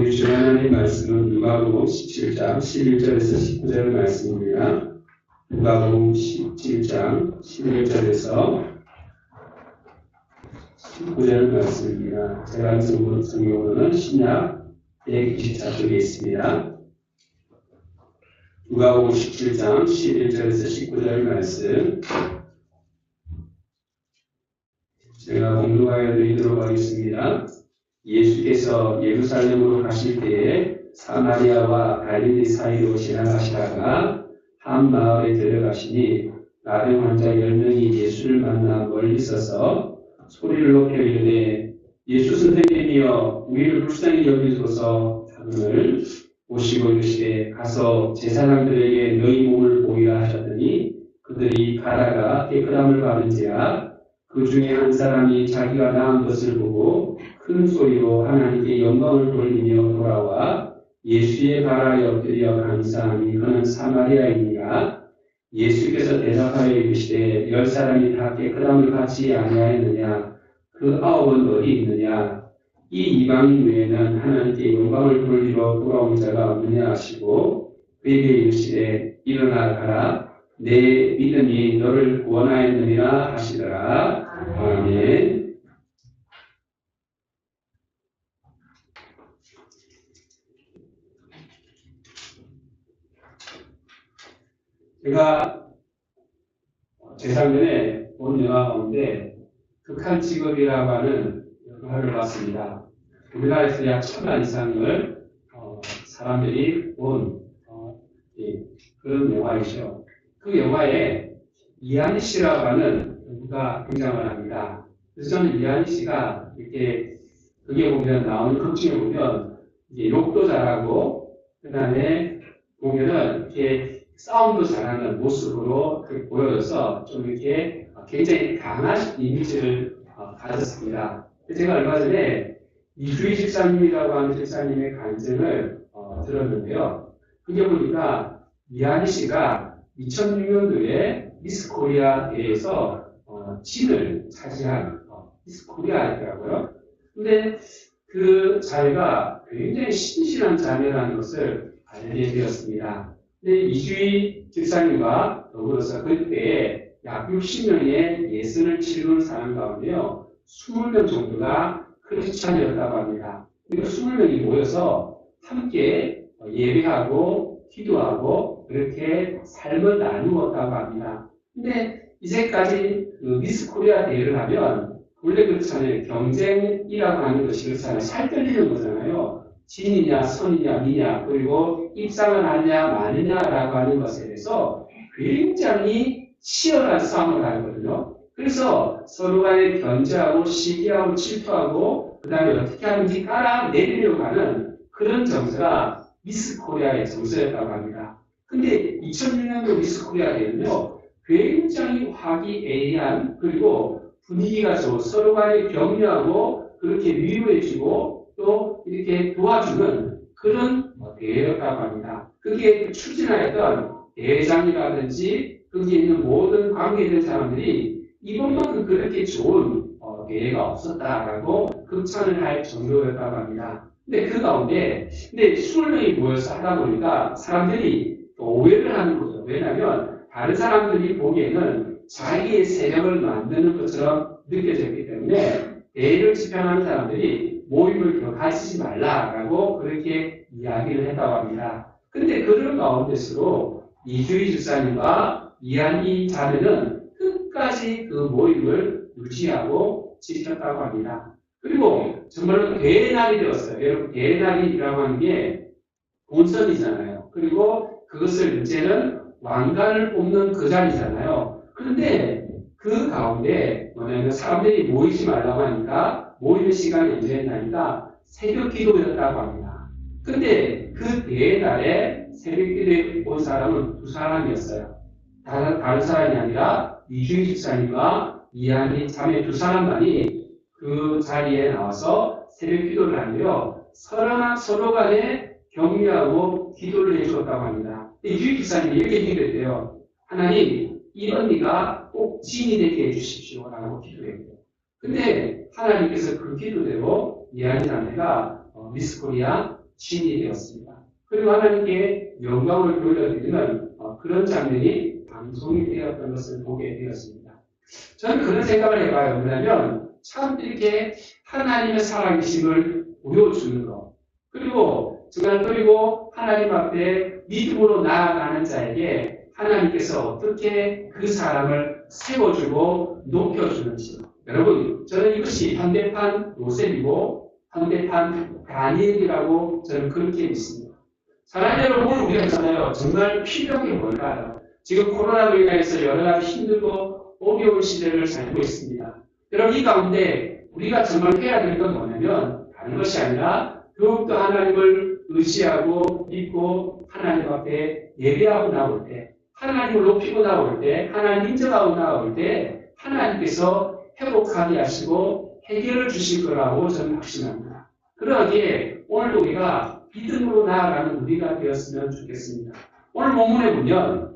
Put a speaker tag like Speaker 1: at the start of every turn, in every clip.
Speaker 1: 우리 주 하나님 말씀은 누가복음 17장 11절에서 19절 말씀입니다. 누가복음 17장 11절에서 19절 말씀입니다. 제가 성경으로는 신약 124쪽에 있습니다. 누가복음 17장 11절에서 19절 말씀 제가 공독하여 드리도록 하겠습니다. 예수께서 예루살렘으로 가실 때에 사마리아와 갈릴리 사이로 지나가시다가 한 마을에 들어가시니 나병 환자 10명이 예수를 만나 멀리 서서 소리를 높여 이르되 예수 선생님이여 우리를 불쌍히 여기소서 하거늘 오시고 이르시되 가서 제사장들에게 너희 몸을 보이라 하셨더니 그들이 가다가 깨끗함을 받은지라 그 중에 한 사람이 자기가 나은 것을 보고 큰 소리로 하나님께 영광을 돌리며 돌아와 예수의 발 아래 엎드려 감사하니 그는 사마리아인이라. 예수께서 대답하여 이르시되 10사람이 다 깨끗함을 받지 아니하였느냐? 그 9은 어디 있느냐? 이 이방인 외에는 하나님께 영광을 돌리러 돌아온 자가 없느냐 하시고 그에게 이르시되 일어나 가라. 내 믿음이 너를 구원하였느니라 하시더라. 아멘. 제가 재작년에 본 영화 가운데 극한 직업이라고 하는 영화를 봤습니다. 우리나라에서 약 1000만 이상을 사람들이 본 그런 영화이죠. 그 영화에 이한희 씨라고 하는 배우가 등장을 합니다. 그래서 저는 이한희 씨가 이렇게 거기에 보면 나오는 극중에 보면 이제 욕도 잘하고 그 다음에 보면은 이렇게 싸움도 잘하는 모습으로 보여져서 좀 이렇게 굉장히 강한 이미지를 가졌습니다. 제가 얼마 전에 이주희 집사님이라고 하는 집사님의 간증을 들었는데요. 그게 보니까 이한희 씨가 2006년도에 미스 코리아 대회에서 진을 차지한 미스 코리아였더라고요. 근데 그 자매가 굉장히 신실한 자매라는 것을 알게 되었습니다. 근데 이주희 집사님과 더불어서 그때에 약 60명의 예수를 치르는 사람 가운데요 20명 정도가 크리스찬이었다고 합니다. 그리고 20명이 모여서 함께 예배하고 기도하고 그렇게 삶을 나누었다고 합니다. 근데 이제까지 그 미스 코리아 대회를 하면 원래 그렇잖아요. 경쟁이라고 하는 것이 그렇잖아요. 살 떨리는 거잖아요. 진이냐 선이냐 미냐 그리고 입상을 하냐 마느냐라고 하는 것에 대해서 굉장히 치열한 싸움을 하거든요. 그래서 서로 간에 견제하고 시기하고 질투하고 그 다음에 어떻게 하는지 깔아내리려고 하는 그런 정서가 미스 코리아의 정서였다고 합니다. 근데 2006년도 미스 코리아 대회는요 굉장히 화기애애한 그리고 분위기가 좋고 서로 간에 격려하고 그렇게 위로해주고 또 이렇게 도와주는 그런 대회였다고 합니다. 그게 추진하였던 대회장이라든지 거기에 있는 모든 관계된 사람들이 이번만큼 그렇게 좋은 대회가 없었다라고 극찬을 할 정도였다고 합니다. 근데 그 가운데 20명이 모여서 하다 보니까 사람들이 오해를 하는 거죠. 왜냐하면 다른 사람들이 보기에는 자기의 세력을 만드는 것처럼 느껴졌기 때문에 대회를 집행하는 사람들이 모임을 가지지 말라라고 그렇게 이야기를 했다고 합니다. 근데 그런 가운데서도 이주희 집사님과 이한희 자매는 끝까지 그 모임을 유지하고 지켰다고 합니다. 그리고 정말로 대날이 되었어요. 여러분 대날이라고 하는 게 본선이잖아요. 그리고 그것을 이제는 왕관을 뽑는 그 자리잖아요. 그런데 그 가운데 뭐냐면 사람들이 모이지 말라고 하니까 모이는 시간이 언제 했나니까 새벽 기도였다고 합니다. 근데 그 대날에 새벽 기도에 온 사람은 2사람이었어요. 다른 사람이 아니라 이주희 집사님과 이한희 자매 2사람만이 그 자리에 나와서 새벽 기도를 하는데요. 서로 간에 격려하고 기도를 해주었다고 합니다. 이주희 집사님이 이렇게 기도했대요. 하나님, 이 언니가 꼭 지인이 되게 해주십시오. 라고 기도했대요. 근데 하나님께서 그 기도대로 이한희 자매가 미스 코리아 신이 되었습니다. 그리고 하나님께 영광을 돌려드리는 그런 장면이 방송이 되었던 것을 보게 되었습니다. 저는 그런 생각을 해봐요. 왜냐하면 참 이렇게 하나님의 살아계심을 보여주는 것, 그리고 하나님 앞에 믿음으로 나아가는 자에게 하나님께서 어떻게 그 사람을 세워주고 높여주는지. 여러분, 저는 이것이 현대판 요셉이고 현대판 다니엘이라고 저는 그렇게 믿습니다. 사랑하는 여러분, 우리가 있잖아요. 정말 필요한 게 뭘까요? 지금 코로나로 인해서 여러 가지 힘들고 어려운 시대를 살고 있습니다. 여러분, 이 가운데 우리가 정말 해야 될 건 뭐냐면 다른 것이 아니라 더욱더 하나님을 의지하고 믿고 하나님 앞에 예배하고 나올 때, 하나님을 높이고 나올 때, 하나님 인정하고 나올 때 하나님께서 회복하게 하시고 해결을 주실 거라고 저는 확신합니다. 그러하기에 오늘도 우리가 믿음으로 나아가는 우리가 되었으면 좋겠습니다. 오늘 본문에 보면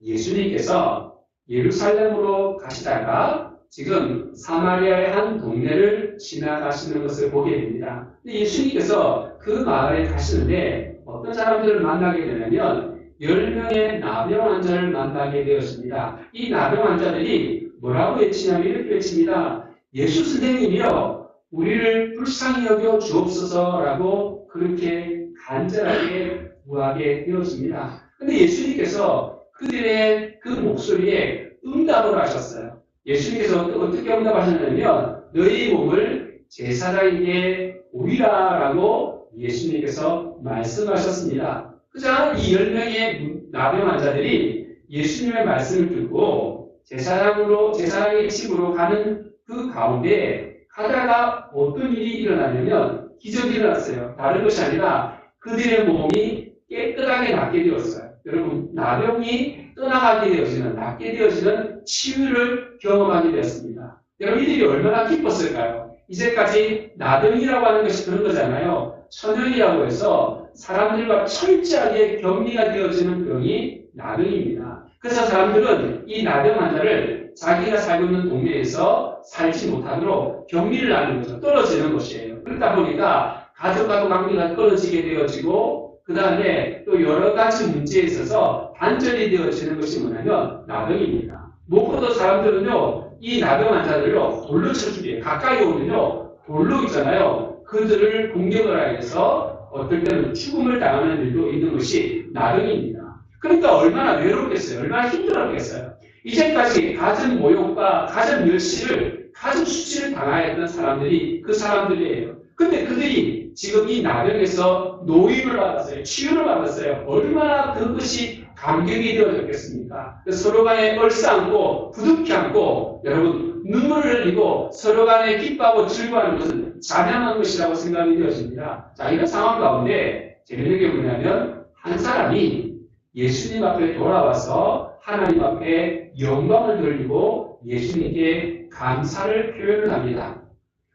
Speaker 1: 예수님께서 예루살렘으로 가시다가 지금 사마리아의 한 동네를 지나가시는 것을 보게 됩니다. 예수님께서 그 마을에 가시는데 어떤 사람들을 만나게 되냐면 10명의 나병 환자를 만나게 되었습니다. 이 나병 환자들이 뭐라고 외치냐면 이렇게 외칩니다. 예수 선생님이여 우리를 불쌍히 여겨 주옵소서라고 그렇게 간절하게 구하게 되었습니다. 그런데 예수님께서 그들의 그 목소리에 응답을 하셨어요. 예수님께서 어떻게 응답하셨냐면 너희 몸을 제사장에게 오리라라고 예수님께서 말씀하셨습니다. 그자 이 10명의 나병 환자들이 예수님의 말씀을 듣고 제사장의 집으로 가는 그 가운데 가다가 어떤 일이 일어나냐면 기적이 일어났어요. 다른 것이 아니라 그들의 몸이 깨끗하게 낫게 되었어요. 여러분, 나병이 떠나가게 되어지는, 낫게 되어지는 치유를 경험하게 되었습니다. 여러분, 이들이 얼마나 기뻤을까요? 이제까지 나병이라고 하는 것이 그런 거잖아요. 천연이라고 해서 사람들과 철저하게 격리가 되어지는 병이 나병입니다. 그래서 사람들은 이 나병 환자를 자기가 살고 있는 동네에서 살지 못하도록 격리를 하는 거죠. 떨어지는 것이에요. 그러다 보니까 가족과도 관계가 떨어지게 되어지고 그 다음에 또 여러 가지 문제에 있어서 단절이 되어지는 것이 뭐냐면 나병입니다. 무엇보다 사람들은요, 이 나병 환자들을요, 돌로 쳐 죽여요. 가까이 오면요, 돌로 있잖아요. 그들을 공격을 해서 어떨 때는 죽음을 당하는 일도 있는 것이 나병입니다. 그러니까 얼마나 외롭겠어요. 얼마나 힘들었겠어요. 이제까지 가진 모욕과 가진 멸시를, 가진 수치를 당하였던 사람들이 그 사람들이에요. 근데 그들이 지금 이 나병에서 노임을 받았어요. 치유를 받았어요. 얼마나 그것이 감격이 되어졌겠습니까? 서로 간에 얼싸안고 부둥켜 안고 여러분 눈물을 흘리고 서로 간에 기뻐하고 즐거워하는 것은 자명한 것이라고 생각이 되어집니다. 자, 이런 상황 가운데 재밌는 게 뭐냐면 한 사람이 예수님 앞에 돌아와서 하나님 앞에 영광을 돌리고 예수님께 감사를 표현을 합니다.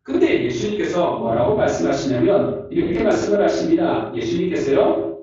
Speaker 1: 근데 예수님께서 뭐라고 말씀하시냐면 이렇게 말씀을 하십니다. 예수님께서요,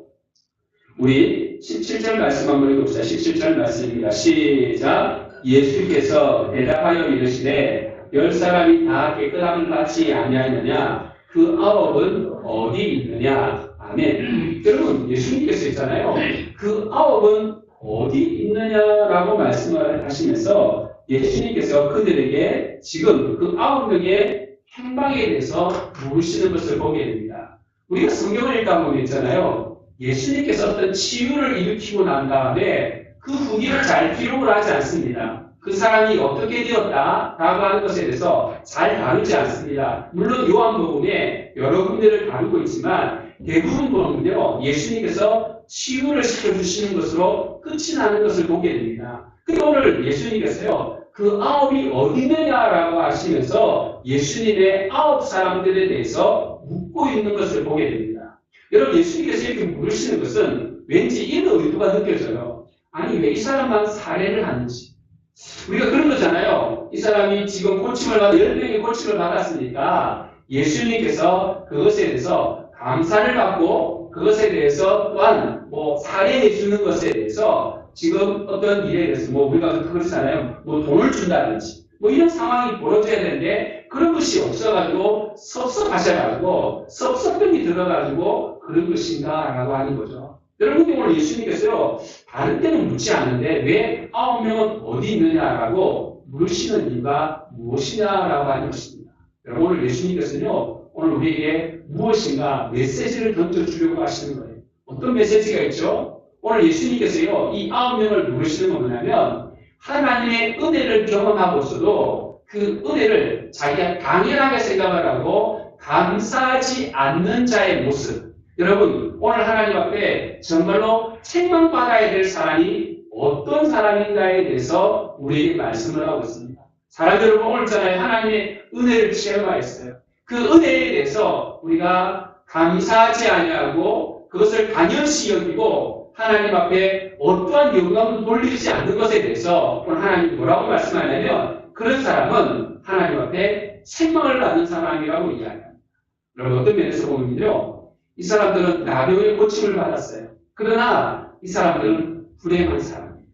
Speaker 1: 우리 17절 말씀 한번 읽읍시다. 17절 말씀입니다. 시작. 예수께서 대답하여 이르시되 10사람이 다 깨끗함을 받지 아니하느냐 그 9은 어디 있느냐. 아멘. 여러분, 예수님께서 있잖아요. 그 9은 어디 있느냐라고 말씀을 하시면서 예수님께서 그들에게 지금 그 9명의 행방에 대해서 물으시는 것을 보게 됩니다. 우리가 성경을 읽다 보면 있잖아요. 예수님께서 어떤 치유를 일으키고 난 다음에 그 후기를 잘 기록을 하지 않습니다. 그 사람이 어떻게 되었다라고 하는 것에 대해서 잘 다루지 않습니다. 물론 요한복음에 여러 군데를 다루고 있지만 대부분 보면요, 예수님께서 치유를 시켜주시는 것으로 끝이 나는 것을 보게 됩니다. 근데 오늘 예수님께서요, 그 9이 어디 있느냐라고 하시면서 예수님의 9사람들에 대해서 묻고 있는 것을 보게 됩니다. 여러분, 예수님께서 이렇게 물으시는 것은 왠지 이런 의도가 느껴져요. 아니, 왜 이 사람만 살해를 하는지. 우리가 그런 거잖아요. 이 사람이 지금 고침을 받아 10명의 고침을 받았으니까 예수님께서 그것에 대해서 감사를 받고 그것에 대해서 또한 살해해 주는 것에 대해서 지금 어떤 일에 대해서 우리가 그렇잖아요. 돈을 준다든지 이런 상황이 벌어져야 되는데 그런 것이 없어가지고 섭섭하셔가지고 섭섭병이 들어가지고 그런 것인가라고 하는 거죠. 여러분들 오늘 예수님께서요 다른 때는 묻지 않는데 왜 9명은 어디 있느냐라고 물으시는 이유가 무엇이냐라고 하는 것입니다. 여러분 오늘 예수님께서는요 오늘 우리에게 무엇인가 메시지를 던져주려고 하시는 거예요. 어떤 메시지가 있죠? 오늘 예수님께서요 이 9명을 물으시는 건 뭐냐면 하나님의 은혜를 경험하고서도 그 은혜를 자기가 당연하게 생각을 하고 감사하지 않는 자의 모습. 여러분 오늘 하나님 앞에 정말로 책망받아야 될 사람이 어떤 사람인가에 대해서 우리에게 말씀을 하고 있습니다. 사람들은 오늘 있잖아요. 하나님의 은혜를 체험하였어요. 그 은혜에 대해서 우리가 감사하지 아니하고 그것을 당연시 여기고 하나님 앞에 어떠한 영광도 돌리지 않는 것에 대해서 오늘 하나님이 뭐라고 말씀하냐면 그런 사람은 하나님 앞에 책망을 받는 사람이라고 이야기합니다. 여러분 어떤 면에서 보면요. 이 사람들은 나병의 고침을 받았어요. 그러나 이 사람들은 불행한 사람이에요.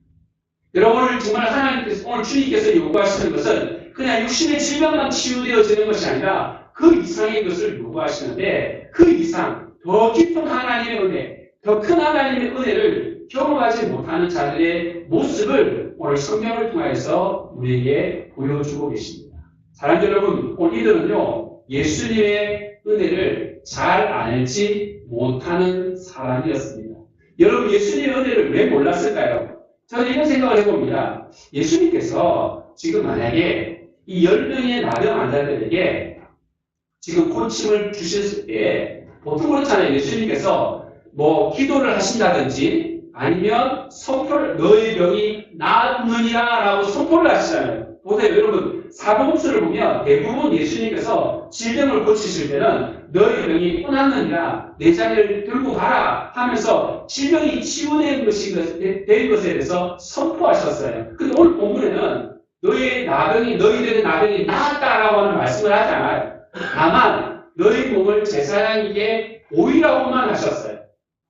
Speaker 1: 여러분 오늘 정말 하나님께서 오늘 주님께서 요구하시는 것은 그냥 육신의 질병만 치유되어지는 것이 아니라 그 이상의 것을 요구하시는데 그 이상 더 깊은 하나님의 은혜 더 큰 하나님의 은혜를 경험하지 못하는 자들의 모습을 오늘 성경을 통해서 우리에게 보여주고 계십니다. 사랑하는 여러분, 오늘 이들은요, 예수님의 은혜를 잘 알지 못하는 사람이었습니다. 여러분, 예수님의 은혜를 왜 몰랐을까요? 저는 이런 생각을 해봅니다. 예수님께서 지금 만약에 이 10명의 나병 환자들에게 지금 고침을 주셨을 때 보통 그렇잖아요. 예수님께서 뭐 기도를 하신다든지 아니면 선포를 너의 병이 나았느니라 라고 선포를 하시잖아요. 보세요. 여러분 사복음서를 보면 대부분 예수님께서 질병을 고치실 때는 너의 병이 끝났느니라 내 자리를 들고 가라 하면서 질병이 치유된 된 것에 대해서 선포하셨어요. 근데 오늘 본문에는 너희들의 나병이 나았다라고 하는 말씀을 하지 않아요. 다만 너희 몸을 제사장에게 보이라고만 하셨어요.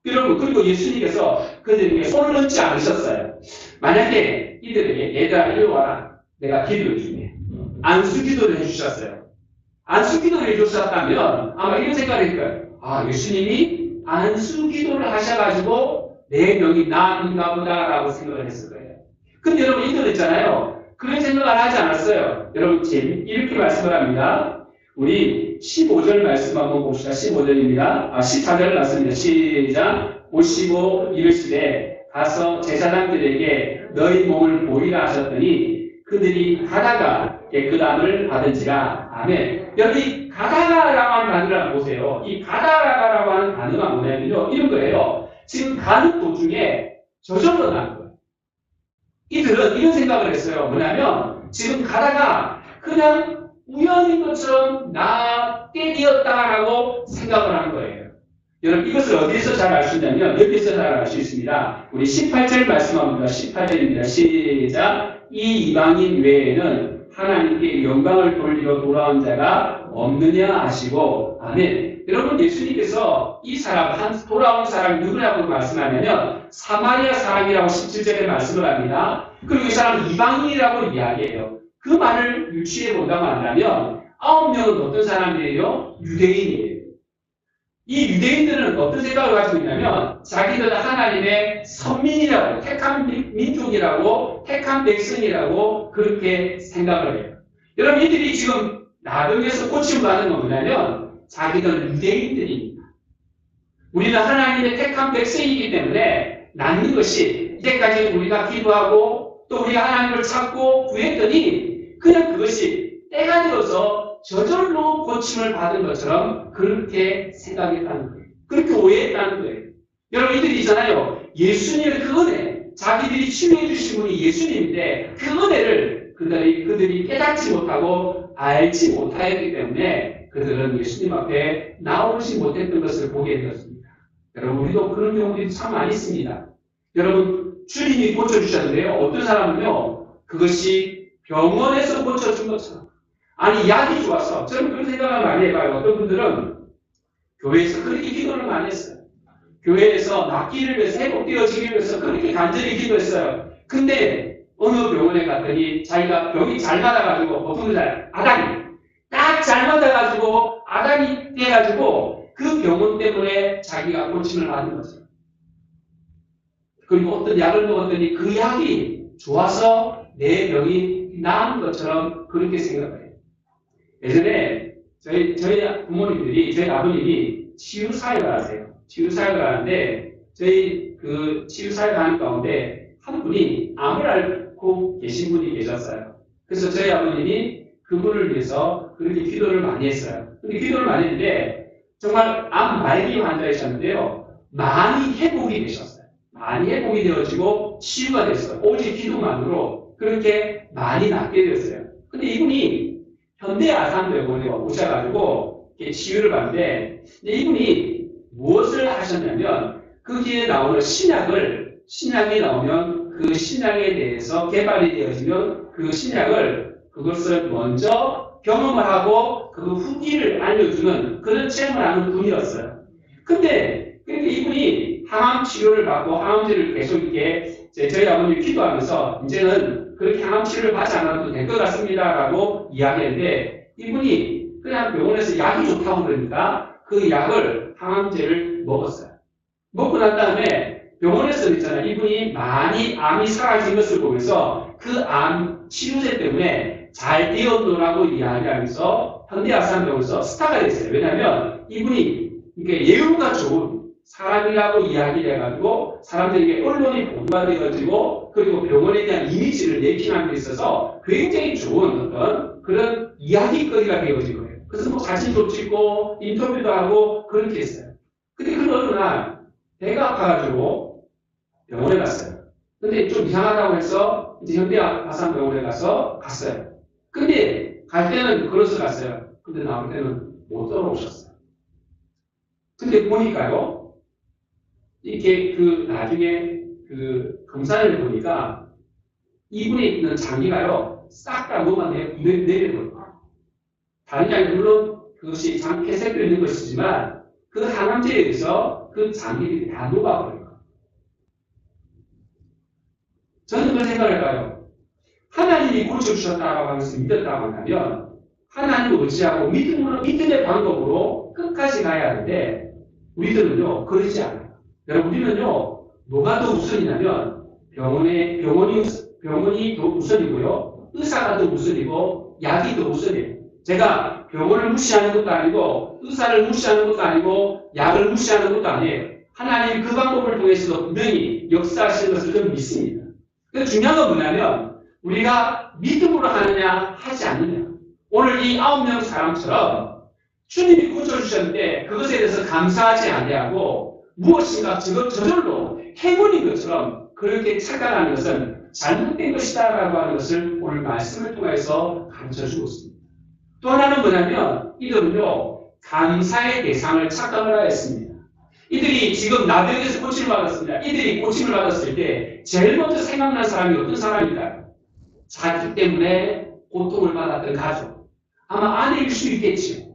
Speaker 1: 여러분, 그리고 예수님께서 그들에게 손을 얹지 않으셨어요. 만약에 이들에게 얘들아 이리 와라. 내가 기도를 주네. 안수기도를 해주셨어요. 안수기도를 해주셨다면 아마 이런 생각을 했을 거예요. 아, 예수님이 안수기도를 하셔가지고 내 병이 나은가 보다라고 생각을 했을 거예요. 근데 여러분 이들 있잖아요. 그런 생각을 하지 않았어요. 여러분 이렇게 말씀을 합니다. 우리 15절 말씀 한번 봅시다. 15절입니다. 14절 말씀입니다. 시작. 오시고 이르시되 가서 제사장들에게 너희 몸을 보이라 하셨더니 그들이 가다가 깨끗함을 받은지라. 아멘. 여기 가다가라고 하는 단어를 보세요. 이 가다가라고 하는 단어가 뭐냐면요. 이런 거예요. 지금 가는 도중에 저절로 난 거예요. 이들은 이런 생각을 했어요. 뭐냐면 지금 가다가 그냥 우연인 것처럼 낫게 되었다라고 생각을 하는 거예요. 여러분 이것을 어디에서 잘 알 수 있냐면 여기서 잘 알 수 있습니다. 우리 18절 말씀합니다. 18절입니다. 시작. 이 이방인 외에는 하나님께 영광을 돌리러 돌아온 자가 없느냐 하시고 아멘. 여러분 예수님께서 이 사람 돌아온 사람이 누구라고 말씀하냐면 사마리아 사람이라고 17절에 말씀을 합니다. 그리고 이 사람은 이방인이라고 이야기해요. 그 말을 유추해 본다고 한다면 9명은 어떤 사람들이에요? 유대인이에요. 이 유대인들은 어떤 생각을 가지고 있냐면 자기들은 하나님의 선민이라고 택한 민족이라고 택한 백성이라고 그렇게 생각을 해요. 여러분 이들이 지금 나병에서 고침받는 건 뭐냐면 자기들은 유대인들입니다. 우리는 하나님의 택한 백성이기 때문에 낫는 것이 이때까지 우리가 기도하고 또 우리가 하나님을 찾고 구했더니 그냥 그것이 때가 되어서 저절로 고침을 받은 것처럼 그렇게 생각했다는 거예요. 그렇게 오해했다는 거예요. 여러분 이들이 있잖아요. 예수님의 그 은혜, 자기들이 치유해 주신 분이 예수님인데 그 은혜를 그들이 깨닫지 못하고 알지 못하였기 때문에 그들은 예수님 앞에 나오지 못했던 것을 보게 되었습니다. 여러분 우리도 그런 경우들이 참 많이 있습니다. 여러분 주님이 고쳐주셨는데요. 어떤 사람은요. 그것이 병원에서 고쳐준 것처럼 아니 약이 좋아서 저는 그런 생각을 많이 해봐요. 어떤 분들은 교회에서 그렇게 기도를 많이 했어요. 교회에서 낫기를 위해서 회복되어지기 위해서 그렇게 간절히 기도했어요. 근데 어느 병원에 갔더니 자기가 병이 잘 나아가지고 보통 잘 아다리 딱 딱 잘 맞아가지고 아담이 돼가지고 그 병원 때문에 자기가 고침을 받는 거죠. 그리고 어떤 약을 먹었더니 그 약이 좋아서 내 병이 나은 것처럼 그렇게 생각해요. 예전에 저희 부모님들이, 저희 아버님이 치유사역을 하세요. 치유사역을 하는데, 저희 그 치유사역을 하는 가운데 한 분이 암을 앓고 계신 분이 계셨어요. 그래서 저희 아버님이 그분을 위해서 그렇게 기도를 많이 했어요. 근데 기도를 많이 했는데, 정말 암 말기 환자이셨는데요. 많이 회복이 되셨어요. 많이 회복이 되어지고 치유가 됐어요. 오직 기도만으로 그렇게 많이 낫게 되었어요. 근데 이분이 현대아산병원에 오셔가지고 치유를 받는데, 이분이 무엇을 하셨냐면, 거기에 나오는 신약이 나오면 그 신약에 대해서 개발이 되어지면 그 신약을, 그것을 먼저 경험을 하고 그 후기를 알려주는 그런 체험을 하는 분이었어요. 근데 이분이 항암 치료를 받고 항암제를 계속 이렇게 저희 아버님이 기도하면서 이제는 그렇게 항암 치료를 받지 않아도 될 것 같습니다라고 이야기했는데, 이분이 그냥 병원에서 약이 좋다고 그러니까 그 약을, 항암제를 먹었어요. 먹고 난 다음에 병원에서 있잖아요. 이분이 많이 암이 사라진 것을 보면서 그 암 치료제 때문에 잘 되었노라고 이야기하면서 현대아산병원에서 스타가 됐어요. 왜냐하면 이분이 예우가 좋은 사람이라고 이야기를 해가지고 사람들에게 언론이 보도가 되어지고, 그리고 병원에 대한 이미지를 내키는 데 있어서 굉장히 좋은 어떤 그런 이야기거리가 되어진 거예요. 그래서 뭐 사진도 찍고 인터뷰도 하고 그렇게 했어요. 근데 그 어느 날 배가 아파가지고 병원에 갔어요. 근데 좀 이상하다고 해서 이제 현대아산병원에 갔어요. 근데 갈 때는 걸어서 갔어요. 근데 나올 때는 못 돌아오셨어요. 근데 보니까요, 이렇게 나중에 검사를 해보니까 이분에 있는 장기가요, 싹 다 뭐가 내려버려요. 다른 장기, 물론 그것이 폐쇄되어 있는 것이지만 그 항암제에 의해서 그 장기들이 다 녹아버려요. 저는 그런 생각을 해봐요. 하나님이 고쳐주셨다고 하면서 믿었다고 한다면 하나님을 의지하고 믿음의 방법으로 끝까지 가야 하는데, 우리들은요 그러지 않아요. 여러분, 우리는요 뭐가 더 우선이냐면 병원이 더 우선이고요, 의사가 더 우선이고, 약이 더 우선이에요. 제가 병원을 무시하는 것도 아니고 의사를 무시하는 것도 아니고 약을 무시하는 것도 아니에요. 하나님 그 방법을 통해서도 분명히 역사하시는 것을 저는 믿습니다. 그래서 중요한 건 뭐냐면 우리가 믿음으로 하느냐 하지 않느냐. 오늘 이 9명 사람처럼 주님이 고쳐주셨는데 그것에 대해서 감사하지 아니하고 무엇인가 저절로 행운인 것처럼 그렇게 착각하는 것은 잘못된 것이다라고 하는 것을 오늘 말씀을 통해서 가르쳐주고 있습니다. 또 하나는 뭐냐면 이들은요 감사의 대상을 착각을 하였습니다. 이들이 지금 나병에서 고침을 받았습니다. 이들이 고침을 받았을 때 제일 먼저 생각난 사람이 어떤 사람일까요? 자기 때문에 고통을 받았던 가족. 아마 아내일 수 있겠지요.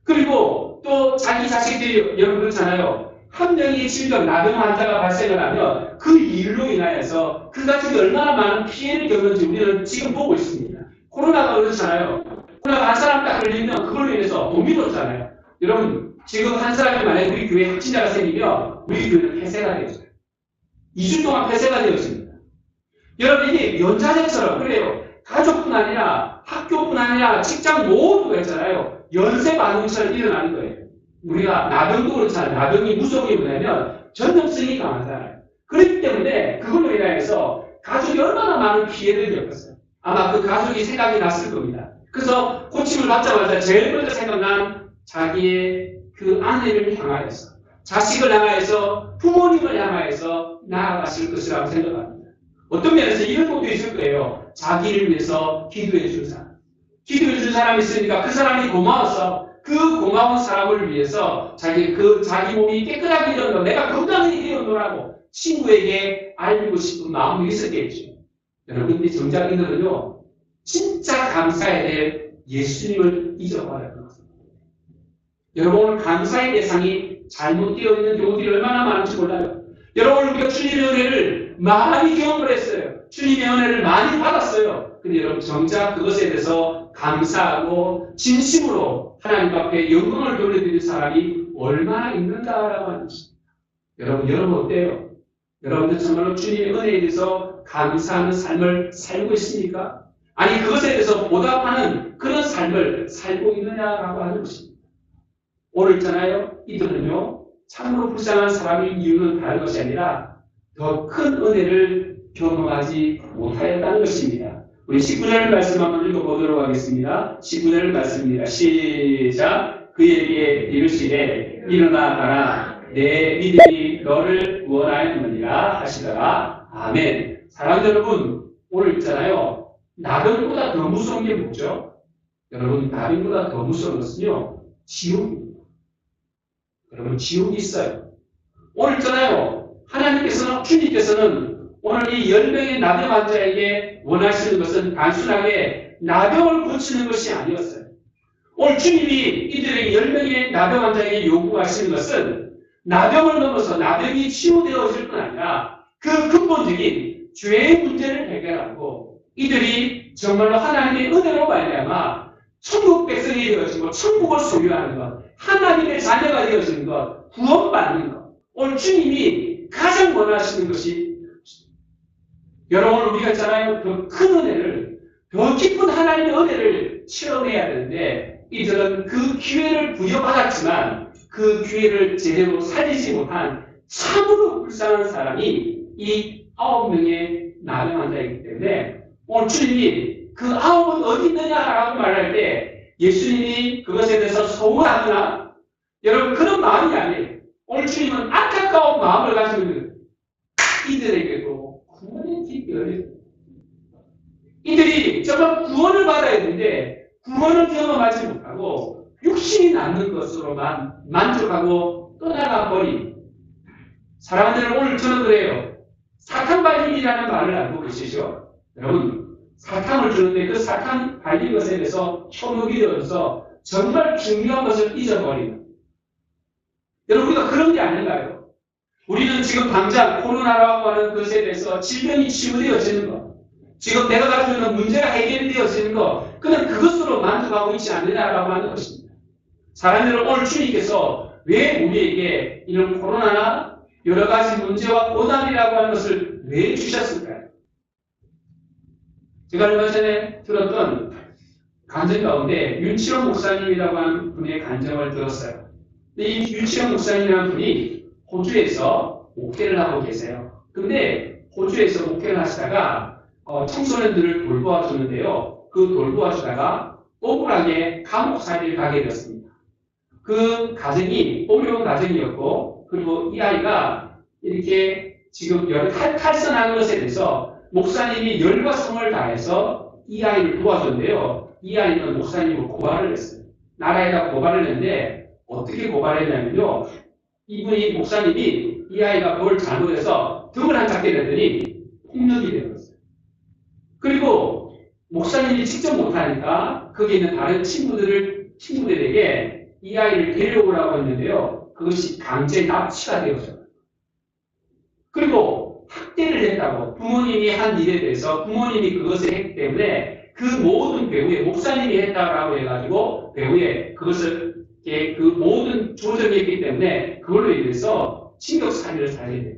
Speaker 1: 그리고 또 자기 자식들이, 여러분 그렇잖아요. 한 명의 질병, 나병 환자가 발생을 하면 그 일로 인하여서 그 가족이 얼마나 많은 피해를 겪는지 우리는 지금 보고 있습니다. 코로나가 그렇잖아요. 코로나가 한 사람 딱 걸리면 그걸로 인해서 돈 밀었잖아요. 여러분, 지금 한 사람이 만약에 우리 교회에 확진자가 생기면 우리 교회는 폐쇄가 되어져요. 2주 동안 폐쇄가 되어집니다. 여러분, 이게 연좌제처럼 그래요. 가족뿐 아니라 학교뿐 아니라 직장 모두가 있잖아요. 연쇄 반응처럼 일어나는 거예요. 우리가 나병도 그렇잖아요. 나병이 무서운 게 뭐냐면 전염성이 강하잖아요. 그렇기 때문에 그걸로 인해서 가족이 얼마나 많은 피해를 겪었어요. 아마 그 가족이 생각이 났을 겁니다. 그래서 고침을 받자마자 제일 먼저 생각난 자기의 그 아내를 향하여서, 자식을 향하여서, 부모님을 향하여서 나아갔을 것이라고 생각합니다. 어떤 면에서 이런 것도 있을 거예요. 자기를 위해서 기도해 준 사람. 기도해 준 사람이 있으니까 그 사람이 고마워서 그 고마운 사람을 위해서 자기 몸이 깨끗하게 되었노, 내가 건강하게 되었노라고 친구에게 알리고 싶은 마음이 있었겠죠. 여러분들이 정작 이들은요, 진짜 감사해야 될 예수님을 잊어버렸던 것입니다. 여러분, 오늘 감사의 대상이 잘못되어 있는 경우들이 얼마나 많은지 몰라요. 여러분, 우리가 주님의 은혜를 많이 경험을 했어요. 주님의 은혜를 많이 받았어요. 근데 여러분, 정작 그것에 대해서 감사하고 진심으로 하나님 앞에 영광을 돌려드리는 사람이 얼마나 있는가라고 하는 것입니다. 여러분 어때요? 여러분들 정말로 주님의 은혜에 대해서 감사하는 삶을 살고 있습니까? 아니 그것에 대해서 보답하는 그런 삶을 살고 있느냐라고 하는 것입니다. 오늘 있잖아요. 이들은요. 참으로 불쌍한 사람인 이유는 다른 것이 아니라 더 큰 은혜를 경험하지 못하였다는 것입니다. 우리 19절 말씀 한번 읽어보도록 하겠습니다. 19절 말씀입니다. 시작. 그에게 이르시되 일어나 가라. 내 믿음이 너를 구원하였느니라 하시더라. 아멘. 사랑하는 여러분, 오늘 있잖아요. 나병보다 더 무서운 게 뭐죠? 여러분, 나병보다 더 무서운 것은요, 지옥입니다. 여러분, 지옥이 있어요. 오늘 있잖아요. 하나님께서는, 주님께서는 오늘 이 10명의 나병 환자에게 원하시는 것은 단순하게 나병을 고치는 것이 아니었어요. 오늘 주님이 이들에게 10명의 나병 환자에게 요구하시는 것은 나병을 넘어서 나병이 치유되어질 뿐 아니라 그 근본적인 죄의 문제를 해결하고 이들이 정말로 하나님의 은혜로 말미암아 천국 백성이 되어지고 천국을 소유하는 것, 하나님의 자녀가 되어지는 것, 구원받는 것. 오늘 주님이 가장 원하시는 것이 여러분 우리가 있잖아요. 더 큰 은혜를, 더 깊은 하나님의 은혜를 체험해야 되는데 이들은 그 기회를 부여받았지만 그 기회를 제대로 살리지 못한 참으로 불쌍한 사람이 이 9명의 나병 환자이기 때문에 오늘 주님이 그 9은 어디 있느냐라고 말할 때 예수님이 그것에 대해서 소홀하거나 여러분 그런 마음이 아니에요. 오늘 주님은 안타까운 마음을 가지고 있는 이들에게도 구원의 길이 열려요. 이들이 정말 구원을 받아야 되는데 구원을 경험하지 못하고 육신이 남는 것으로만 만족하고 떠나가 버린 사람들은 오늘 저는 그래요. 사탄 발림이라는 말을 알고 계시죠? 여러분 사탕을 주는데 그 사탕 발린 것에 대해서 현혹이 되어서 정말 중요한 것을 잊어버리는 여러분 우리가 그런 게 아닌가요? 우리는 지금 당장 코로나라고 하는 것에 대해서 질병이 치유되어지는 것, 지금 내가 가지고 있는 문제가 해결되어지는 것, 그는 그것으로 만족하고 있지 않느냐라고 하는 것입니다. 사람들은 오늘 주님께서 왜 우리에게 이런 코로나나 여러 가지 문제와 고난이라고 하는 것을 왜 주셨을까요? 제가 얼마 전에 들었던 간증 가운데 윤치영 목사님이라고 하는 분의 간증을 들었어요. 이 윤치영 목사님이라는 분이 호주에서 목회를 하고 계세요. 근데 호주에서 목회를 하시다가 청소년들을 돌보아주는데요. 그 돌보아주다가 억울하게 감옥살이를 가게 되었습니다. 그 가정이 어려운 가정이었고 그리고 이 아이가 이렇게 지금 여러 탈선한 것에 대해서 목사님이 열과 성을 다해서 이 아이를 도와줬는데요. 이 아이는 목사님을 고발을 했어요. 나라에다 고발을 했는데 어떻게 고발했냐면요. 이분이 목사님이 이 아이가 뭘 잘못해서 등을 안 잡게 됐더니 폭력이 되었어요. 그리고 목사님이 직접 못하니까 거기 있는 다른 친구들에게 이 아이를 데려오라고 했는데요. 그것이 강제 납치가 되었어요. 그리고 학대를 했다고 부모님이 한 일에 대해서 부모님이 그것을 했기 때문에 그 모든 배후에 목사님이 했다라고 해가지고 배후에 그것을 그 모든 조정이 있기 때문에 그걸로 인해서 징역살이를 살게 돼요.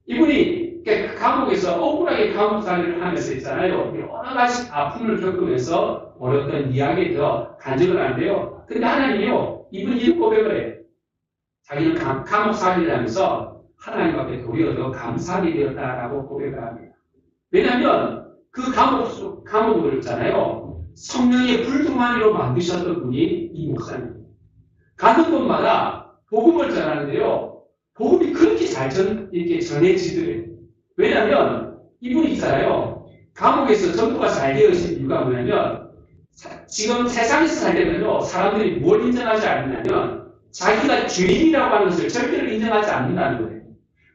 Speaker 1: 이분이 감옥에서 억울하게 감옥살이를 하면서 있잖아요. 여러 가지 아픔을 겪으면서 벌였던 이야기에서 간증을 하는데요. 근데 하나님이요, 이분이 이런 고백을 해요. 자기는 감옥살이를 하면서 하나님 앞에 도리어 더 감사하게 되었다라고 고백을 합니다. 왜냐하면 그 감옥을 있잖아요. 성령의 불두마니로 만드셨던 분이 이 목사님. 가는 곳마다 복음을 전하는데요. 복음이 그렇게 잘 이렇게 전해지더래요. 왜냐하면 이분이 있잖아요. 감옥에서 전도가 잘 되어진 이유가 뭐냐면 지금 세상에서 살려면요. 사람들이 뭘 인정하지 않느냐면 자기가 죄인이라고 하는 것을 절대로 인정하지 않는다는 거예요.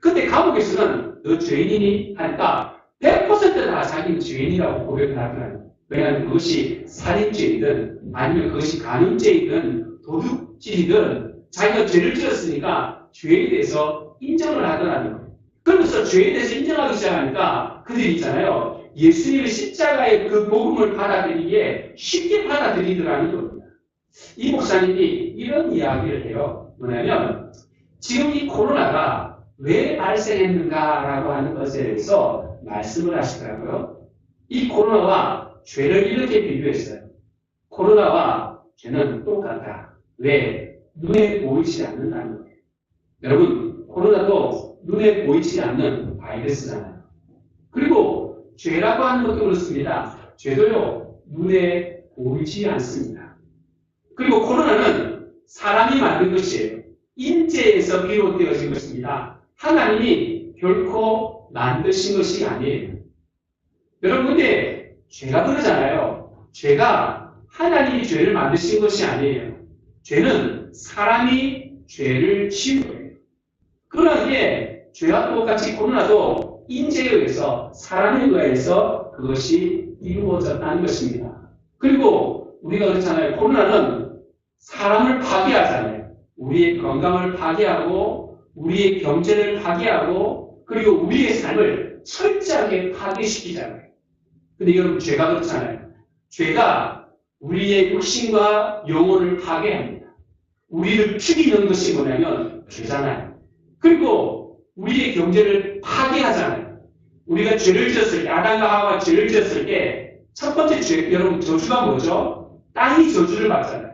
Speaker 1: 근데 감옥에서는 너 죄인이니? 하니까 100%다 자기는 죄인이라고 고백을 하더라고요. 왜냐하면 그것이 살인죄이든 아니면 그것이 간음죄이든 도둑질이든 자기가 죄를 지었으니까 죄에 대해서 인정을 하더라는 거예요. 그러면서 죄에 대해서 인정하기 시작하니까 그들이 있잖아요. 예수님의 십자가의 그 복음을 받아들이기에 쉽게 받아들이더라는 겁니다. 이 목사님이 이런 이야기를 해요. 뭐냐면 지금 이 코로나가 왜 발생했는가라고 하는 것에 대해서 말씀을 하시더라고요. 이 코로나와 죄를 이렇게 비교했어요. 코로나와 죄는 똑같다. 왜? 눈에 보이지 않는다는 거예요. 여러분, 코로나도 눈에 보이지 않는 바이러스잖아요. 그리고 죄라고 하는 것도 그렇습니다. 죄도요, 눈에 보이지 않습니다. 그리고 코로나는 사람이 만든 것이에요. 인재에서 비롯되어진 것입니다. 하나님이 결코 만드신 것이 아니에요. 여러분, 근데 죄가 그러잖아요. 죄가 하나님이 죄를 만드신 것이 아니에요. 죄는 사람이 죄를 지은 거예요. 그러나 이게 죄와 똑같이 코로나도 인재에 의해서, 사람에 의해서 그것이 이루어졌다는 것입니다. 그리고 우리가 그렇잖아요. 코로나는 사람을 파괴하잖아요. 우리의 건강을 파괴하고, 우리의 경제를 파괴하고, 그리고 우리의 삶을 철저하게 파괴시키잖아요. 근데 여러분, 죄가 그렇잖아요. 죄가 우리의 육신과 영혼을 파괴합니다. 우리를 죽이는 것이 뭐냐면 죄잖아요. 그리고 우리의 경제를 파괴하잖아요. 우리가 죄를 지었을 때, 아담과 하와가 죄를 지었을 때 첫 번째 죄, 여러분 저주가 뭐죠? 땅이 저주를 받잖아요.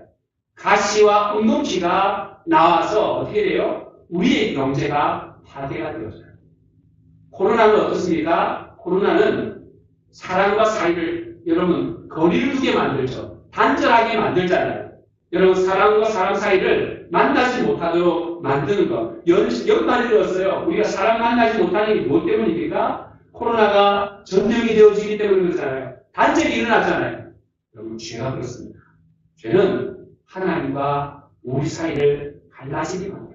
Speaker 1: 가시와 엉겅퀴가 나와서 어떻게 돼요? 우리의 경제가 파괴가 되어져요. 코로나는 어떻습니까? 코로나는 사람과 사이를 여러분 거리를 두게 만들죠. 단절하게 만들잖아요. 여러분 사람과 사람 사이를 만나지 못하도록 만드는 것. 연말에 들었어요. 우리가 사람 만나지 못하는 게 무엇 때문입니까? 코로나가 전염이 되어지기 때문에 그렇잖아요. 단절이 일어나잖아요. 여러분 죄가 그렇습니다. 죄는 하나님과 우리 사이를 갈라지게 만들어요.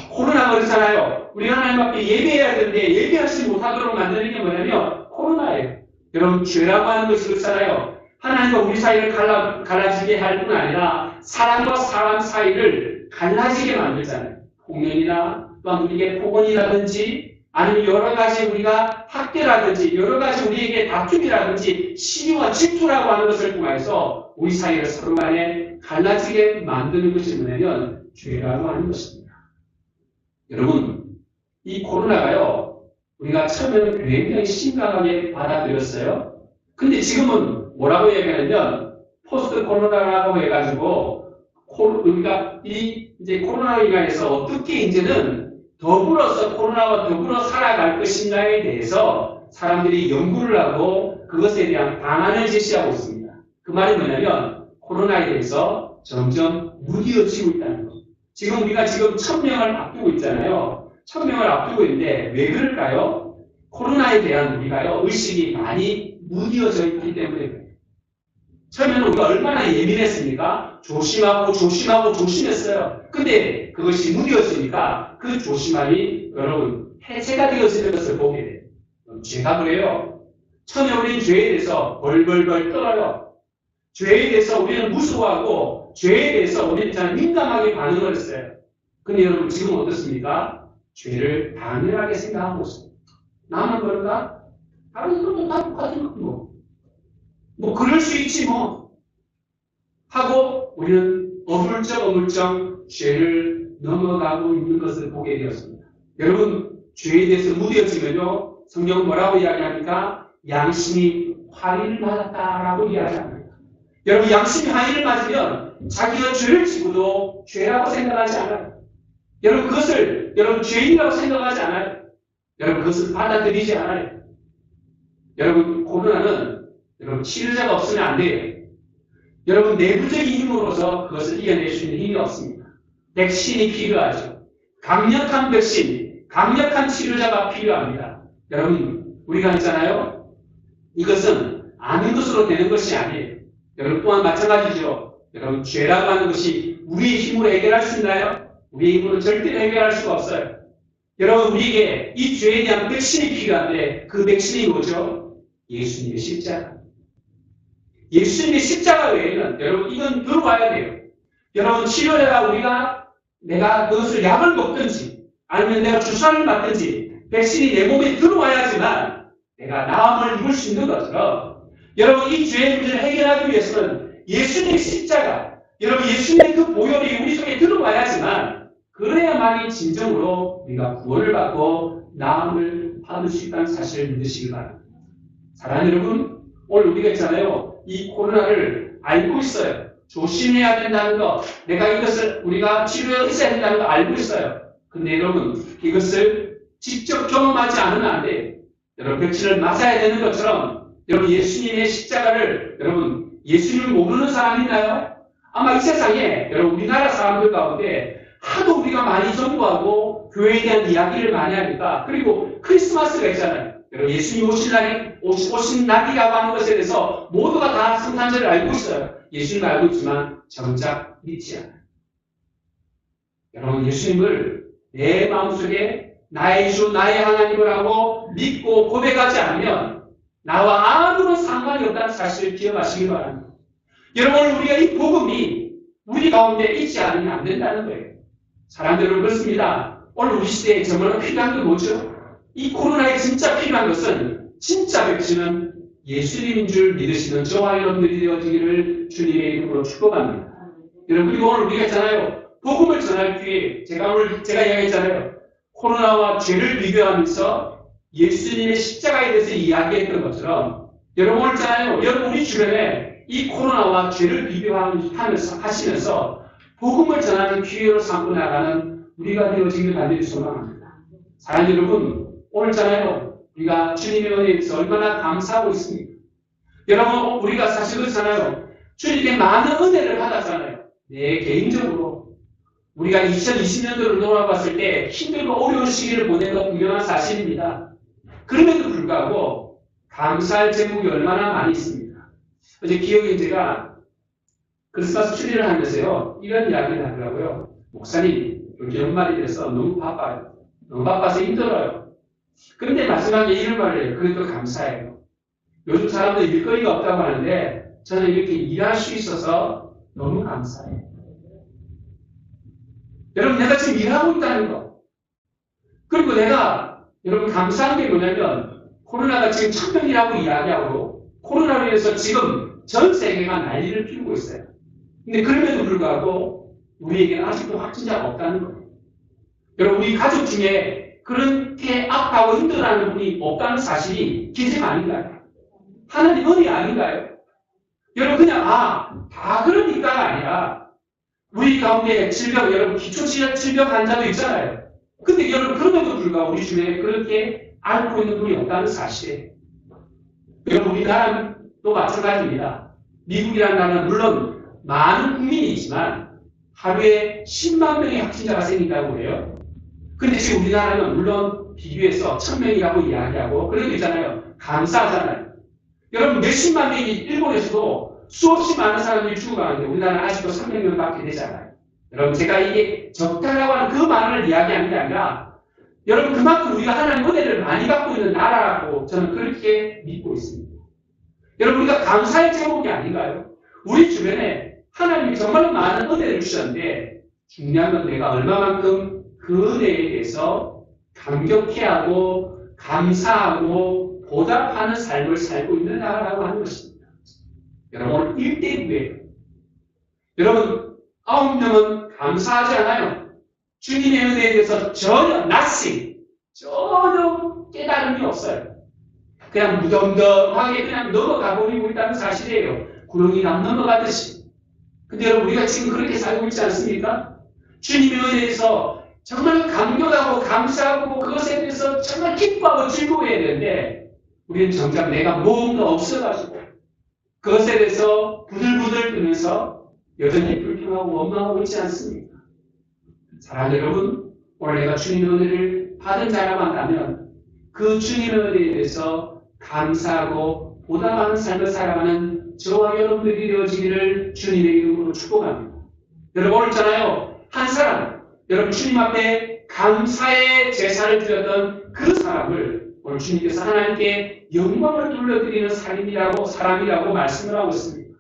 Speaker 1: 코로나가 그렇잖아요. 우리 하나님 앞에 예배해야 되는데 예배하지 못하도록 만드는 게 뭐냐면 코로나예요. 여러분 죄라고 하는 것이 그렇잖아요. 하나님과 우리 사이를 갈라지게 할 뿐 아니라 사람과 사람 사이를 갈라지게 만들잖아요. 폭력이나 또한 우리에게 폭언이라든지 아니면 여러 가지 우리가 학대라든지 여러 가지 우리에게 다툼이라든지 시기와 질투라고 하는 것을 통해서 우리 사이를 서로 간에 갈라지게 만드는 것이 뭐냐면 죄라고 하는 것입니다. 여러분 이 코로나가요 우리가 처음에는 굉장히 심각하게 받아들였어요. 근데 지금은 뭐라고 얘기하냐면 포스트 코로나라고 해가지고 우리가 이제 코로나로 인해서 어떻게 이제는 더불어서 코로나와 더불어 살아갈 것인가에 대해서 사람들이 연구를 하고 그것에 대한 방안을 제시하고 있습니다. 그 말이 뭐냐면 코로나에 대해서 점점 무뎌지고 있다는 것. 지금 우리가 지금 1000명을 앞두고 있잖아요. 1000명을 앞두고 있는데 왜 그럴까요? 코로나에 대한 우리가요 의식이 많이 무뎌져 있기 때문에 그래요. 처음에는 우리가 얼마나 예민했습니까? 조심했어요. 근데 그것이 무뎌지니까 그 조심함이 여러분 해체가 되어지는 것을 보게 돼요. 죄가 그래요. 처음에 우리는 죄에 대해서 벌벌벌 떨어요. 죄에 대해서 우리는 무서워하고 죄에 대해서 우리는 잘 민감하게 반응을 했어요. 근데 여러분 지금 어떻습니까? 죄를 당연하게 생각하고 있습니다. 나만 그런가? 다른 사람도 다 똑같은 거. 뭐 그럴 수 있지 뭐 하고 우리는 어물쩍 죄를 넘어가고 있는 것을 보게 되었습니다. 여러분 죄에 대해서 무뎌지면요 성경은 뭐라고 이야기합니까? 양심이 화를 맞았다라고 이야기합니다. 여러분 양심이 화를 맞으면 자기가 죄를 지고도 죄라고 생각하지 않아요. 여러분 그것을 여러분 죄인이라고 생각하지 않아요. 여러분 그것을 받아들이지 않아요. 여러분 코로나는 여러분 치료자가 없으면 안 돼요. 여러분 내부적인 힘으로서 그것을 이겨낼 수 있는 힘이 없습니다. 백신이 필요하죠. 강력한 백신, 강력한 치료자가 필요합니다. 여러분 우리가 있잖아요. 이것은 아는 것으로 되는 것이 아니에요. 여러분 또한 마찬가지죠. 여러분 죄라고 하는 것이 우리의 힘으로 해결할 수 있나요? 우리의 힘으로 절대로 해결할 수가 없어요. 여러분 우리에게 이 죄에 대한 백신이 필요한데 그 백신이 뭐죠? 예수님의 십자가. 예수님의 십자가 외에는 여러분 이건 들어와야 돼요. 여러분 치료제가 내가 그것을 약을 먹든지 아니면 내가 주사를 맞든지 백신이 내 몸에 들어와야지만 내가 나음을 입을 수 있는 것처럼 여러분 이 죄의 문제를 해결하기 위해서는 예수님의 십자가, 여러분 예수님의 그 보혈이 우리 속에 들어와야지만 그래야만이 진정으로 우리가 구원을 받고 나음을 받을 수 있다는 사실을 믿으시기 바랍니다. 사랑하는 여러분, 오늘 우리가 있잖아요. 이 코로나를 알고 있어요. 조심해야 된다는 거, 내가 이것을 우리가 치료했어야 된다는 거 알고 있어요. 근데 여러분, 이것을 직접 경험하지 않으면 안 돼요. 여러분, 백신을 맞아야 되는 것처럼, 여러분, 예수님의 십자가를, 여러분, 예수님을 모르는 사람 있나요? 아마 이 세상에, 여러분, 우리나라 사람들 가운데 하도 우리가 많이 전도하고 교회에 대한 이야기를 많이 하니까, 그리고 크리스마스가 있잖아요. 여러분, 예수님 오신 날이라고 하는 것에 대해서 모두가 다 성탄절을 알고 있어요. 예수님을 알고 있지만 정작 믿지 않아요. 여러분, 예수님을 내 마음속에 나의 주, 나의 하나님을 하고 믿고 고백하지 않으면 나와 아무런 상관이 없다는 사실을 기억하시기 바랍니다. 여러분, 우리가 이 복음이 우리 가운데 있지 않으면 안 된다는 거예요. 사람들 여러분, 그렇습니다. 오늘 우리 시대에 정말 필요한 건 뭐죠? 이 코로나에 진짜 필요한 것은, 진짜 백신은 예수님인 줄 믿으시는 저와 여러분들이 되어지기를 주님의 이름으로 축복합니다. 여러분, 그리고 오늘 우리가 있잖아요. 복음을 전할 기회, 제가 이야기했잖아요. 코로나와 죄를 비교하면서 예수님의 십자가에 대해서 이야기했던 것처럼, 여러분 오늘 있잖아요. 여러분 우리 주변에 이 코로나와 죄를 비교하시면서 복음을 전하는 기회로 삼고 나가는 우리가 되어지기를 간절히 소망합니다. 사랑하는 여러분, 오늘 있잖아요. 우리가 주님의 은혜에 대해서 얼마나 감사하고 있습니까? 여러분, 우리가 사실 그렇잖아요. 주님께 많은 은혜를 받았잖아요. 내 개인적으로. 우리가 2020년도를 돌아봤을 때 힘들고 어려운 시기를 보낸 건 분명한 사실입니다. 그럼에도 불구하고 감사할 제목이 얼마나 많이 있습니다. 어제 기억에 제가 크리스마스 추리를 하면서요. 이런 이야기를 하더라고요. 목사님, 요즘 연말이 돼서 너무 바빠요. 너무 바빠서 힘들어요. 그런데 마지막에 이런 말을 해요. 그래도 감사해요. 요즘 사람들 일거리가 없다고 하는데 저는 이렇게 일할 수 있어서 너무 감사해요. 여러분, 내가 지금 일하고 있다는 거. 그리고 내가 여러분 감사한 게 뭐냐면 코로나가 지금 1000명이라고 이야기하고 코로나로 인해서 지금 전 세계가 난리를 피우고 있어요. 근데 그럼에도 불구하고 우리에게는 아직도 확진자가 없다는 거예요. 여러분, 우리 가족 중에 그렇게 아파하고 힘들어하는 분이 없다는 사실이 기적 아닌가요? 하나님 은혜 아닌가요? 여러분, 그냥 다 그러니까가 아니라 우리 가운데 질병, 여러분 기초질병 환자도 있잖아요. 근데 여러분, 그럼에도 불구하고 우리 중에 그렇게 앓고 있는 분이 없다는 사실이에요. 여러분, 우리나라는 또 마찬가지입니다. 미국이라는 나라는 물론 많은 국민이 있지만 하루에 10만 명의 확진자가 생긴다고 해요. 근데 지금 우리나라는 물론 비교해서 1000명이라고 이야기하고 그래도 있잖아요. 감사하잖아요. 여러분, 몇십만 명이 일본에서도 수없이 많은 사람들이 죽어가는데 우리나라는 아직도 300명밖에 되지 않아요. 여러분, 제가 이게 적다라고 하는 그 말을 이야기하는 게 아니라 여러분, 그만큼 우리가 하나님 은혜를 많이 받고 있는 나라라고 저는 그렇게 믿고 있습니다. 여러분, 우리가 감사의 제목이 아닌가요? 우리 주변에 하나님이 정말 많은 은혜를 주셨는데 중요한 건 내가 얼마만큼 그 은혜에 대해서 감격해하고 감사하고 보답하는 삶을 살고 있느냐라고 하는 것입니다. 여러분, 오늘 1대9예요. 여러분, 9명은 감사하지 않아요. 주님의 은혜에 대해서 전혀 nothing, 전혀 깨달음이 없어요. 그냥 무덤덤하게 그냥 넘어가 버리고 있다는 사실이에요. 구렁이 남 넘어가듯이. 근데 여러분, 우리가 지금 그렇게 살고 있지 않습니까? 주님의 은혜에서 정말 감격하고 감사하고 그것에 대해서 정말 기뻐하고 즐거워해야 되는데 우리는 정작 내가 뭔가 없어가지고 그것에 대해서 부들부들 뜨면서 여전히 불평하고 원망하고 있지 않습니까? 사랑하는 여러분, 오늘 내가 주님의 은혜를 받은 자라고 한다면 그 주님의 은혜에 대해서 감사하고 보답하는 삶을 살아가는 저와 여러분들이 되어지기를 주님의 이름으로 축복합니다. 여러분, 오늘 있잖아요. 한 사람, 여러분 주님 앞에 감사의 제사를 드렸던 그 사람을 오늘 주님께서 하나님께 영광을 돌려드리는 사람이라고 말씀을 하고 있습니다.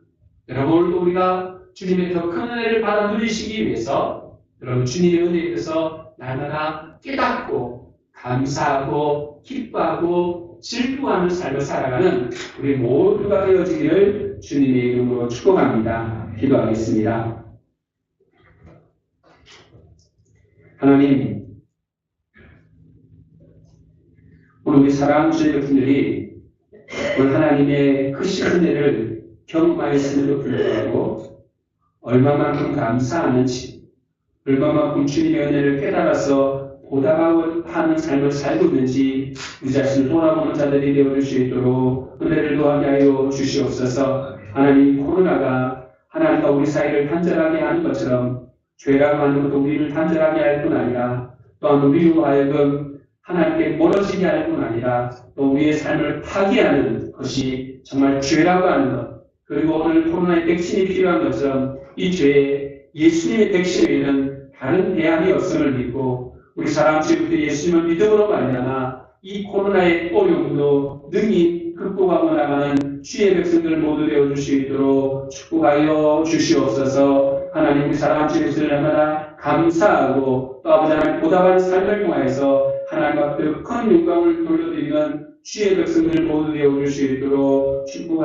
Speaker 1: 여러분, 오늘도 우리가 주님의 더 큰 은혜를 받아 누리시기 위해서 여러분 주님의 은혜에 대해서 날마다 깨닫고 감사하고 기뻐하고 질투하는 삶을 살아가는 우리 모두가 되어지기를 주님의 이름으로 축복합니다. 기도하겠습니다. 하나님, 오늘 우리 사랑하는 주의 백성들이 오늘 하나님의 크신 은혜를 경험하였음에도 불구하고 얼마만큼 감사하는지, 얼마만큼 주님의 은혜를 깨달아서 보답하는 삶을 살고 있는지 우리 자신을 돌아보는 자들이 되어줄 수 있도록 은혜를 더하게 하여 주시옵소서. 하나님, 코로나가 하나님과 우리 사이를 단절하게 하는 것처럼 죄라고 하는 것도 우리를 단절하게 할 뿐 아니라 또한 우리로 하여금 하나님께 멀어지게 할 뿐 아니라 또 우리의 삶을 파괴하는 것이 정말 죄라고 하는 것, 그리고 오늘 코로나의 백신이 필요한 것처럼 이 죄에 예수님의 백신에는 다른 대안이 없음을 믿고 우리 사랑하는 주님들 예수님을 믿음으로 말미암아 이 코로나의 어려움도 능히 극복하고 나가는 주의 백성들 모두 되어줄 수 있도록 축복하여 주시옵소서. 하나님, 우리 사랑하는 주의 백성들마다 감사하고 또 아버지 하나님 보답하는 삶을 통하여서 하나님 앞에 큰 영광을 돌려드리는 주의 백성들 모두 되어줄 수 있도록 축복하여